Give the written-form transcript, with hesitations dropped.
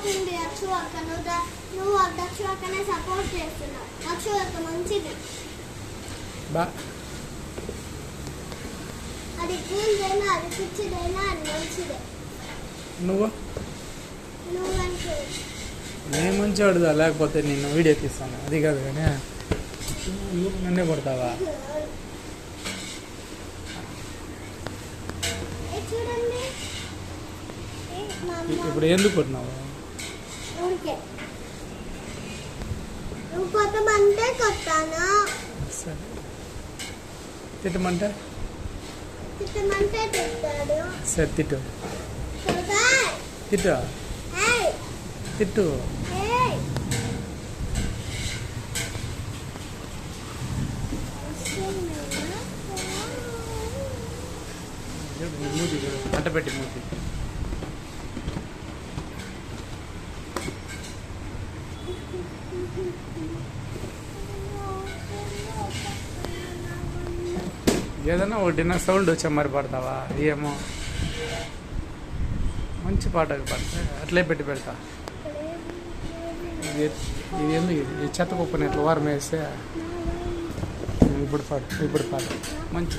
అయిపోతుంది. అక్షువక్క నువ్వు అక్షువక్కనే సపోర్ట్ చేస్తున్నావు. అక్షువక్క మంచిది. అది కూల్దైనా అది పిచ్చిదైనా అది మంచిదే. నువ్వంటే నేను మంచిగా అడుగుదా, లేకపోతే నేను వీడియో తీస్తాను. అది కాదు కానీ నన్నే కొడతావా? చూడండి ఇప్పుడు ఎందుకు కొట్టినావు? ఊరికే నువ్వు కొట్టమంటే కొట్టాను. సరే, తిట్టమంటే తిట్టాడు. సరే తిట్టు తిట్టు తిట్టు. మూతి అంట పెట్టి మూతి. ఏదన్నా ఒకటి నా సౌండ్ వచ్చా మరి పడతావా? ఏమో మంచి పాటకు పడితే అట్లే పెట్టి పెడతా. ఇది ఎందుకు ఈ చెత్త కుప్పని ఎట్లా వారం వేస్తే ఇప్పుడు పాడు మంచి